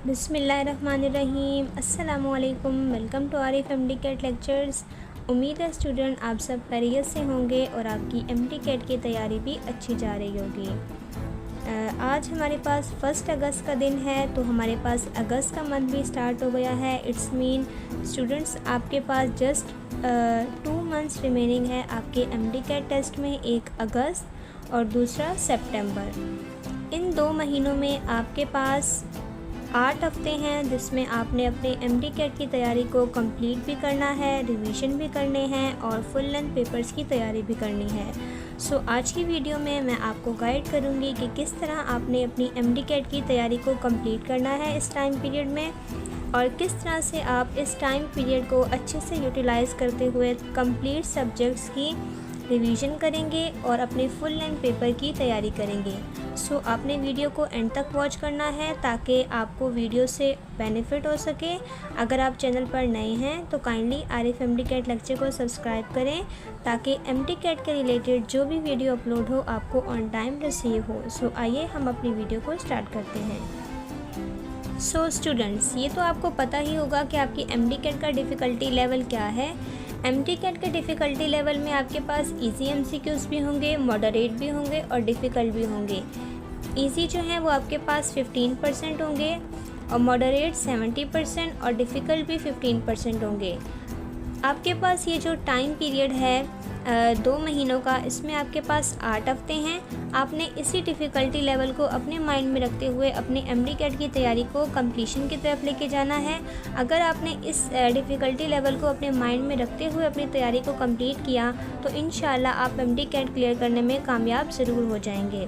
बिस्मिल्लाहिर्रहमानिर्रहीम। अस्सलामुअलैकुम। Welcome to Arif MD CAT lectures. उम्मीद है स्टूडेंट आप सब खैरियत से होंगे और आपकी एमडी कैट की तैयारी भी अच्छी जा रही होगी। आज हमारे पास 1 अगस्त का दिन है, तो हमारे पास अगस्त का मंथ भी स्टार्ट हो गया है। इट्स मीन स्टूडेंट्स आपके पास जस्ट 2 मंथ्स रिमेनिंग है आपके एमडी कैट टेस्ट में, 1 अगस्त और दूसरा सितंबर। इन 2 महीनों में आपके पास 8 हफ्ते हैं जिसमें आपने अपने एमडी कैट की तैयारी को कंप्लीट भी करना है, रिवीजन भी करने हैं और फुल लेंथ पेपर्स की तैयारी भी करनी है। आज की वीडियो में मैं आपको गाइड करूंगी कि किस तरह आपने अपनी एमडी कैट की तैयारी को कंप्लीट करना है इस टाइम पीरियड में, और किस तरह से आप इस टाइम पीरियड को अच्छे से यूटिलाइज़ करते हुए कंप्लीट सब्जेक्ट्स की रिवीजन करेंगे और अपने फुल लेंथ पेपर की तैयारी करेंगे। आपने वीडियो को एंड तक वॉच करना है ताकि आपको वीडियो से बेनिफिट हो सके। अगर आप चैनल पर नए हैं तो kindly Arif MD CAT lecture को सब्सक्राइब करें ताकि एमडी कैट के रिलेटेड जो भी वीडियो अपलोड हो आपको ऑन टाइम रिसीव हो। आइए हम अपनी वीडियो को स्टार्ट करते हैं। स्टूडेंट्स, ये तो आपको पता ही होगा कि आपकी एमडी कैट का डिफ़िकल्टी लेवल क्या है। एमडी कैट के डिफ़िकल्टी लेवल में आपके पास इजी एमसीक्यूज़ भी होंगे, मॉडरेट भी होंगे और डिफ़िकल्ट भी होंगे। इजी जो है वो आपके पास 15% होंगे और मॉडरेट 70% और डिफ़िकल्ट भी 15% होंगे। आपके पास ये जो टाइम पीरियड है 2 महीनों का, इसमें आपके पास 8 हफ्ते हैं। आपने इसी डिफ़िकल्टी लेवल को अपने माइंड में रखते हुए अपने एमडी कैट की तैयारी को कंप्लीशन की तरफ लेके जाना है। अगर आपने इस डिफ़िकल्टी लेवल को अपने माइंड में रखते हुए अपनी तैयारी को कंप्लीट किया तो इंशाल्लाह आप एमडी कैट क्लियर करने में कामयाब ज़रूर हो जाएंगे।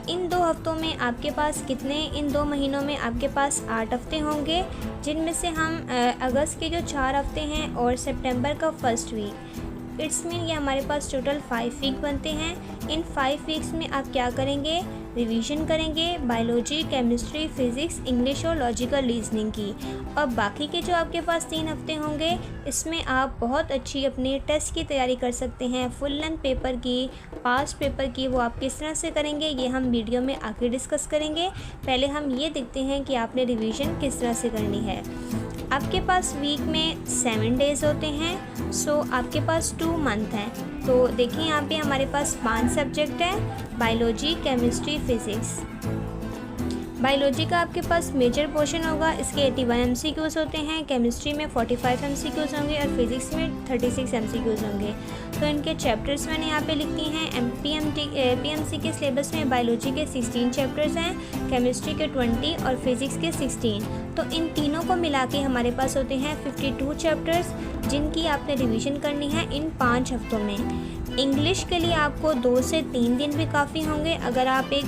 इन 2 हफ्तों में आपके पास इन 2 महीनों में आपके पास 8 हफ्ते होंगे, जिनमें से हम अगस्त के जो 4 हफ्ते हैं और सितंबर का फर्स्ट वीक, इट्स मीन ये हमारे पास टोटल 5 वीक बनते हैं। इन 5 वीक्स में आप क्या करेंगे? रिवीजन करेंगे बायोलॉजी, केमिस्ट्री, फिज़िक्स, इंग्लिश और लॉजिकल रीजनिंग की। और बाकी के जो आपके पास 3 हफ्ते होंगे, इसमें आप बहुत अच्छी अपने टेस्ट की तैयारी कर सकते हैं। फुल लेंथ पेपर की, पास्ट पेपर की, वो आप किस तरह से करेंगे ये हम वीडियो में आगे डिस्कस करेंगे। पहले हम ये देखते हैं कि आपने रिवीजन किस तरह से करनी है। आपके पास वीक में 7 डेज़ होते हैं। आपके पास 2 मंथ हैं। तो देखिए यहाँ पे हमारे पास 5 सब्जेक्ट है, बायोलॉजी, केमिस्ट्री, फिज़िक्स। बायोलॉजी का आपके पास मेजर पोर्शन होगा, इसके 81 एमसीक्यूज़ होते हैं। केमिस्ट्री में 45 एमसीक्यूज़ होंगे और फिज़िक्स में 36 एमसीक्यूज़ होंगे। तो इनके चैप्टर्स मैंने यहाँ पे लिख दिए हैं। पीएमसी के सिलेबस में बायोलॉजी के 16 चैप्टर्स हैं, केमिस्ट्री के 20 और फिज़िक्स के 16। तो इन तीनों को मिला के हमारे पास होते हैं 52 चैप्टर्स, जिनकी आपने रिवीजन करनी है इन 5 हफ्तों में। इंग्लिश के लिए आपको 2 से 3 दिन भी काफ़ी होंगे। अगर आप एक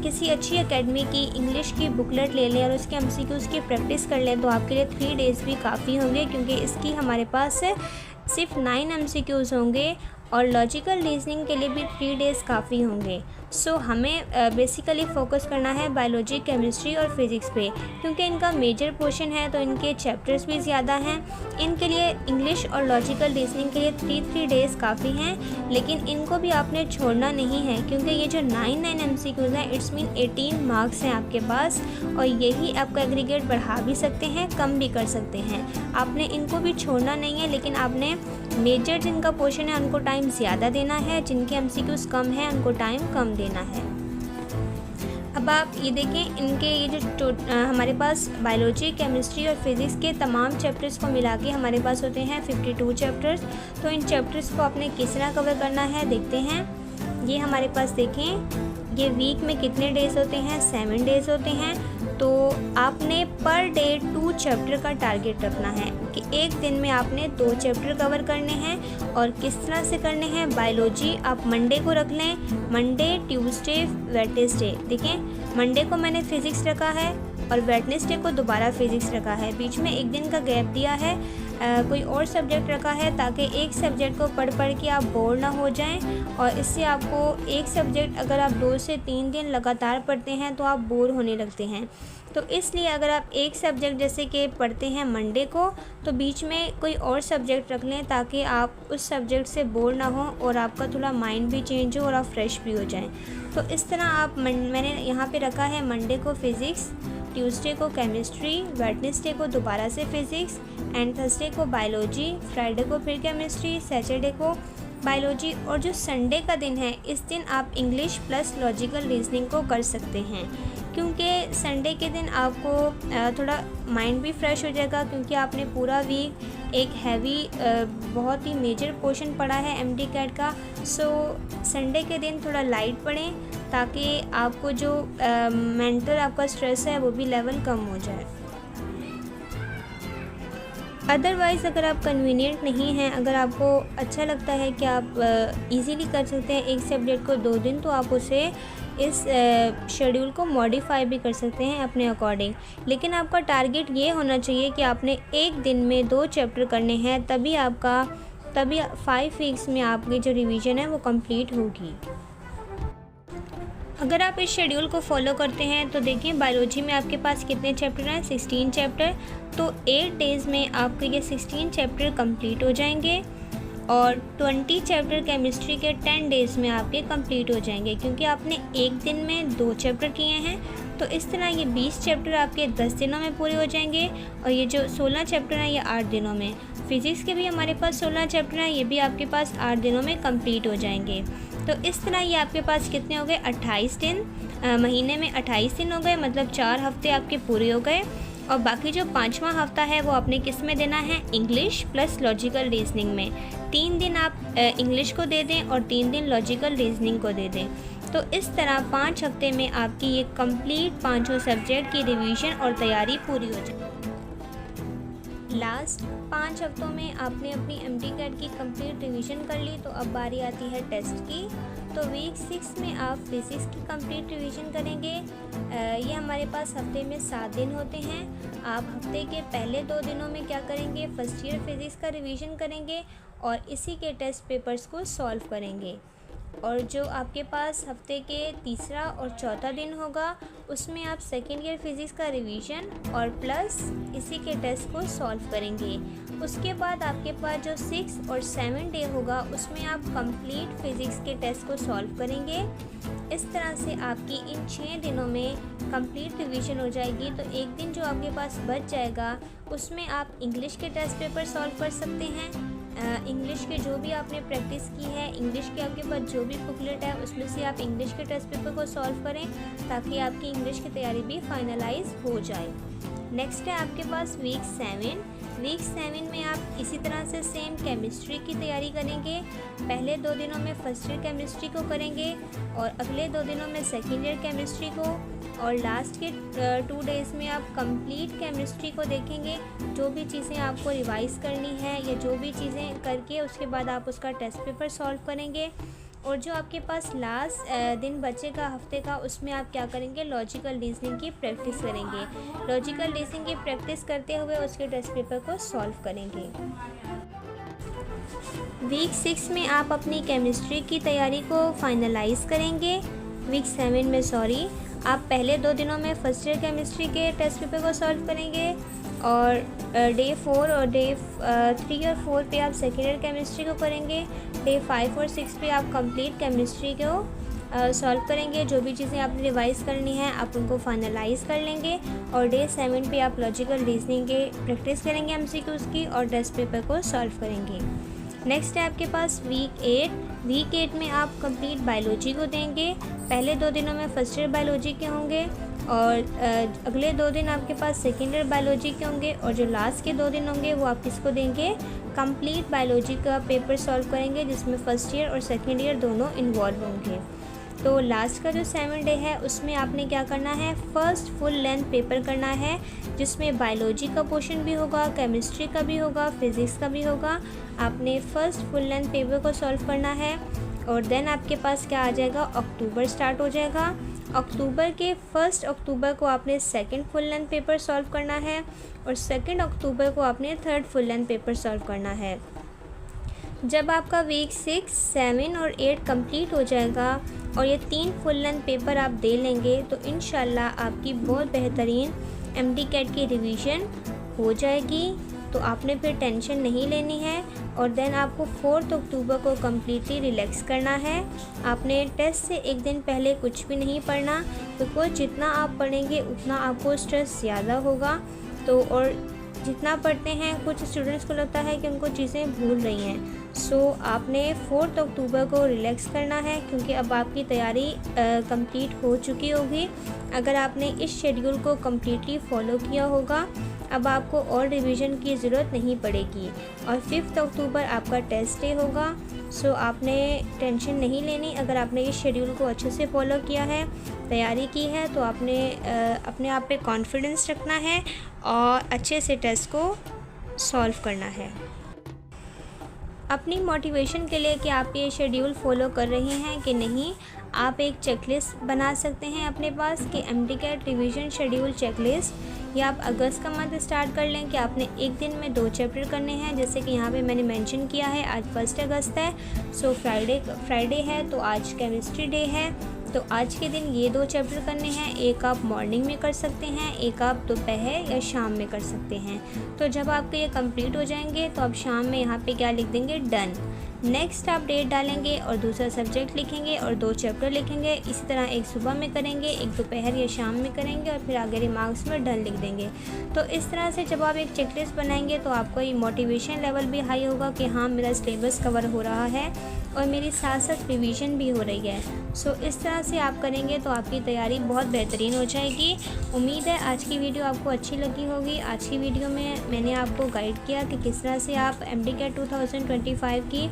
किसी अच्छी एकेडमी की इंग्लिश की बुकलेट ले लें और उसके एमसीक्यूज़ की प्रैक्टिस कर लें तो आपके लिए 3 डेज़ भी काफ़ी होंगे, क्योंकि इसकी हमारे पास सिर्फ 9 एमसीक्यूज़ होंगे और लॉजिकल रीजनिंग के लिए भी 3 डेज़ काफ़ी होंगे। हमें बेसिकली फ़ोकस करना है बायोलॉजी, केमिस्ट्री और फिज़िक्स पे, क्योंकि इनका मेजर पोर्शन है तो इनके चैप्टर्स भी ज़्यादा हैं। इनके लिए इंग्लिश और लॉजिकल रीजनिंग के लिए 3 डेज़ काफ़ी हैं, लेकिन इनको भी आपने छोड़ना नहीं है, क्योंकि ये जो 9 एमसीक्यूज़ हैं, इट्स मीन 18 मार्क्स हैं आपके पास, और यही आपका एग्रीगेट बढ़ा भी सकते हैं, कम भी कर सकते हैं। आपने इनको भी छोड़ना नहीं है, लेकिन आपने मेजर जिनका पोर्शन है उनको टाइम ज़्यादा देना है, जिनके एमसीक्यूज़ कम हैं उनको टाइम कम देना है। अब आप ये देखें, इनके ये जो हमारे पास बायोलॉजी, केमिस्ट्री और फिज़िक्स के तमाम चैप्टर्स को मिला के हमारे पास होते हैं 52 चैप्टर्स। तो इन चैप्टर्स को आपने किस तरह कवर करना है देखते हैं। ये हमारे पास देखें, ये वीक में कितने डेज़ होते हैं? 7 डेज़ होते हैं। तो आपने पर डे 2 चैप्टर का टारगेट रखना है कि एक दिन में आपने 2 चैप्टर कवर करने हैं। और किस तरह से करने हैं? बायोलॉजी आप मंडे को रख लें, मंडे, ट्यूसडे, वेडनेसडे। देखें, मंडे को मैंने फ़िज़िक्स रखा है, और वेडनेसडे को दोबारा फिज़िक्स रखा है। बीच में एक दिन का गैप दिया है, कोई और सब्जेक्ट रखा है ताकि एक सब्जेक्ट को पढ़ के आप बोर ना हो जाएं। और इससे आपको एक सब्जेक्ट अगर आप 2 से 3 दिन लगातार पढ़ते हैं तो आप बोर होने लगते हैं। तो इसलिए अगर आप एक सब्जेक्ट जैसे कि पढ़ते हैं मंडे को, तो बीच में कोई और सब्जेक्ट रख लें ताकि आप उस सब्जेक्ट से बोर ना हो और आपका थोड़ा माइंड भी चेंज हो और आप फ्रेश भी हो जाएं। तो इस तरह आप मैंने यहाँ पे रखा है मंडे को फ़िज़िक्स, ट्यूसडे को केमिस्ट्री, वेडनेसडे को दोबारा से फ़िज़िक्स एंड थर्सडे को बायोलॉजी, फ्राइडे को फिर केमिस्ट्री, सैटरडे को बायोलॉजी। और जो संडे का दिन है, इस दिन आप इंग्लिश प्लस लॉजिकल रीजनिंग को कर सकते हैं, क्योंकि संडे के दिन आपको थोड़ा माइंड भी फ्रेश हो जाएगा, क्योंकि आपने पूरा वीक एक हैवी बहुत ही मेजर पोर्शन पढ़ा है एमटीकैट का। सो संडे के दिन थोड़ा लाइट पढ़ें ताकि आपको जो मेंटल आपका स्ट्रेस है वो भी लेवल कम हो जाए। अदरवाइज़ अगर आप कन्वीनियंट नहीं हैं, अगर आपको अच्छा लगता है कि आप इजीली कर सकते हैं एक सब्जेक्ट को 2 दिन, तो आप उसे इस शेड्यूल को मॉडिफाई भी कर सकते हैं अपने अकॉर्डिंग। लेकिन आपका टारगेट ये होना चाहिए कि आपने एक दिन में 2 चैप्टर करने हैं, तभी 5 वीक्स में आपकी जो रिवीजन है वो कंप्लीट होगी। अगर आप इस शेड्यूल को फॉलो करते हैं तो देखिए बायोलॉजी में आपके पास कितने चैप्टर हैं, 16 चैप्टर। तो 8 डेज़ में आपके ये 16 चैप्टर कंप्लीट हो जाएंगे और 20 चैप्टर केमिस्ट्री के 10 डेज़ में आपके कंप्लीट हो जाएंगे, क्योंकि आपने एक दिन में 2 चैप्टर किए हैं। तो इस तरह ये 20 चैप्टर आपके 10 दिनों में पूरे हो जाएंगे और ये जो 16 चैप्टर हैं ये 8 दिनों में। फ़िज़िक्स के भी हमारे पास 16 चैप्टर हैं, ये भी आपके पास 8 दिनों में कंप्लीट हो जाएंगे। तो इस तरह ये आपके पास कितने हो गए, 28 दिन। महीने में 28 दिन हो गए, मतलब 4 हफ्ते आपके पूरे हो गए। और बाकी जो 5वां हफ्ता है वो आपने किस में देना है, इंग्लिश प्लस लॉजिकल रीजनिंग में। 3 दिन आप इंग्लिश को दे दें और 3 दिन लॉजिकल रीजनिंग को दे दें। तो इस तरह 5 हफ्ते में आपकी ये कंप्लीट 5 सब्जेक्ट की रिवीजन और तैयारी पूरी हो जाए। लास्ट 5 हफ्तों में आपने अपनी एमटीकैट की कंप्लीट रिवीजन कर ली, तो अब बारी आती है टेस्ट की। तो वीक 6 में आप फिज़िक्स की कंप्लीट रिवीजन करेंगे। ये हमारे पास हफ्ते में 7 दिन होते हैं। आप हफ्ते के पहले 2 दिनों में क्या करेंगे, फर्स्ट ईयर फिज़िक्स का रिवीजन करेंगे और इसी के टेस्ट पेपर्स को सॉल्व करेंगे। और जो आपके पास हफ्ते के तीसरा और चौथा दिन होगा, उसमें आप सेकेंड ईयर फिज़िक्स का रिवीजन और प्लस इसी के टेस्ट को सॉल्व करेंगे। उसके बाद आपके पास जो 6 और 7 डे होगा, उसमें आप कंप्लीट फिज़िक्स के टेस्ट को सॉल्व करेंगे। इस तरह से आपकी इन 6 दिनों में कंप्लीट रिवीजन हो जाएगी। तो एक दिन जो आपके पास बच जाएगा, उसमें आप इंग्लिश के टेस्ट पेपर सॉल्व कर सकते हैं। इंग्लिश के जो भी आपने प्रैक्टिस की है, इंग्लिश के आपके पास जो भी बुकलेट है, उसमें से आप इंग्लिश के टेस्ट पेपर को सॉल्व करें ताकि आपकी इंग्लिश की तैयारी भी फाइनलाइज हो जाए। नेक्स्ट है आपके पास वीक 7। वीक 7 में आप इसी तरह से सेम केमिस्ट्री की तैयारी करेंगे। पहले 2 दिनों में फर्स्ट ईयर केमिस्ट्री को करेंगे और अगले 2 दिनों में सेकेंड ईयर केमिस्ट्री को, और लास्ट के 2 डेज़ में आप कंप्लीट केमिस्ट्री को देखेंगे। जो भी चीज़ें आपको रिवाइज़ करनी है या जो भी चीज़ें करके उसके बाद आप उसका टेस्ट पेपर सॉल्व करेंगे। और जो आपके पास लास्ट दिन बचेगा हफ्ते का, उसमें आप क्या करेंगे, लॉजिकल रीजनिंग की प्रैक्टिस करेंगे। लॉजिकल रीजनिंग की प्रैक्टिस करते हुए उसके टेस्ट पेपर को सॉल्व करेंगे। वीक 6 में आप अपनी केमिस्ट्री की तैयारी को फाइनलाइज करेंगे। वीक 7 में आप पहले 2 दिनों में फर्स्ट ईयर केमिस्ट्री के टेस्ट पेपर को सॉल्व करेंगे और डे 4 और डे 3 और 4 पे आप सेकेंड ईयर केमिस्ट्री को करेंगे। डे 5 और 6 पे आप कंप्लीट केमिस्ट्री को सॉल्व करेंगे। जो भी चीज़ें आपने रिवाइज़ करनी है आप उनको फाइनलाइज कर लेंगे। और डे 7 पे आप लॉजिकल रीजनिंग के प्रैक्टिस करेंगे एमसीक्यूज़ की और टेस्ट पेपर को सॉल्व करेंगे। नेक्स्ट है आपके पास वीक 8। वीक 8 में आप कंप्लीट बायोलॉजी को देंगे। पहले 2 दिनों में फर्स्ट ईयर बायोलॉजी के होंगे और अगले 2 दिन आपके पास सेकेंड ईयर बायोलॉजी के होंगे, और जो लास्ट के 2 दिन होंगे वो आप किसको देंगे, कंप्लीट बायोलॉजी का पेपर सॉल्व करेंगे, जिसमें फ़र्स्ट ईयर और सेकेंड ईयर दोनों इन्वॉल्व होंगे। तो लास्ट का जो 7 डे है उसमें आपने क्या करना है, फर्स्ट फुल लेंथ पेपर करना है, जिसमें बायोलॉजी का पोर्शन भी होगा, केमिस्ट्री का भी होगा, फिज़िक्स का भी होगा। आपने फ़र्स्ट फुल लेंथ पेपर को सॉल्व करना है और देन आपके पास क्या आ जाएगा, अक्टूबर स्टार्ट हो जाएगा। अक्टूबर के 1 अक्टूबर को आपने second full length paper solve करना है और 2 अक्टूबर को आपने third full length paper solve करना है। जब आपका वीक 6, 7 और 8 कंप्लीट हो जाएगा और ये 3 फुल लेंथ पेपर आप दे लेंगे तो इंशाल्लाह आपकी बहुत बेहतरीन MD-CAT की रिवीजन हो जाएगी। तो आपने फिर टेंशन नहीं लेनी है और देन आपको 4 अक्टूबर को कम्प्लीटली रिलैक्स करना है। आपने टेस्ट से एक दिन पहले कुछ भी नहीं पढ़ना, बिकॉज जितना आप पढ़ेंगे उतना आपको स्ट्रेस ज़्यादा होगा। तो और जितना पढ़ते हैं, कुछ स्टूडेंट्स को लगता है कि उनको चीज़ें भूल रही हैं। सो आपने 4 अक्टूबर को रिलैक्स करना है, क्योंकि अब आपकी तैयारी कंप्लीट हो चुकी होगी। अगर आपने इस शेड्यूल को कम्प्लीटली फॉलो किया होगा, अब आपको और रिवीजन की ज़रूरत नहीं पड़ेगी। और 5 अक्टूबर आपका टेस्ट डे होगा। सो आपने टेंशन नहीं लेनी। अगर आपने इस शेड्यूल को अच्छे से फॉलो किया है, तैयारी की है, तो आपने अपने आप पे कॉन्फिडेंस रखना है और अच्छे से टेस्ट को सॉल्व करना है। अपनी मोटिवेशन के लिए कि आप ये शेड्यूल फॉलो कर रहे हैं कि नहीं, आप एक चेकलिस्ट बना सकते हैं अपने पास कि MD-CAT रिवीजन शेड्यूल चेकलिस्ट, या आप अगस्त का मंथ स्टार्ट कर लें कि आपने एक दिन में 2 चैप्टर करने हैं। जैसे कि यहाँ पे मैंने मेंशन किया है आज 1 अगस्त है, सो फ्राइडे है तो आज केमिस्ट्री डे है, तो आज के दिन ये 2 चैप्टर करने हैं। एक आप मॉर्निंग में कर सकते हैं, एक आप दोपहर या शाम में कर सकते हैं। तो जब आपके ये कंप्लीट हो जाएंगे तो आप शाम में यहाँ पे क्या लिख देंगे, डन। नेक्स्ट आप डेट डालेंगे और दूसरा सब्जेक्ट लिखेंगे और 2 चैप्टर लिखेंगे। इसी तरह एक सुबह में करेंगे, एक दोपहर या शाम में करेंगे और फिर आगे रिमार्क्स में डन लिख देंगे। तो इस तरह से जब आप एक चेकलिस्ट बनाएंगे तो आपका ये मोटिवेशन लेवल भी हाई होगा कि हाँ, मेरा सिलेबस कवर हो रहा है और मेरी साथ साथ रिवीजन भी हो रही है। सो इस तरह से आप करेंगे तो आपकी तैयारी बहुत बेहतरीन हो जाएगी। उम्मीद है आज की वीडियो आपको अच्छी लगी होगी। आज की वीडियो में मैंने आपको गाइड किया कि किस तरह से आप MD-CAT 2025 की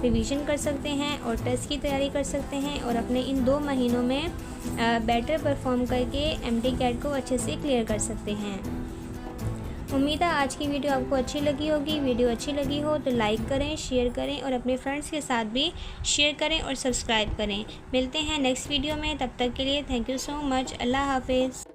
रिवीजन कर सकते हैं और टेस्ट की तैयारी कर सकते हैं और अपने इन 2 महीनों में बेटर परफॉर्म करके MD-CAT को अच्छे से क्लियर कर सकते हैं। उम्मीद है आज की वीडियो आपको अच्छी लगी होगी। वीडियो अच्छी लगी हो तो लाइक करें, शेयर करें और अपने फ्रेंड्स के साथ भी शेयर करें और सब्सक्राइब करें। मिलते हैं नेक्स्ट वीडियो में, तब तक के लिए थैंक यू सो मच। अल्लाह हाफिज़।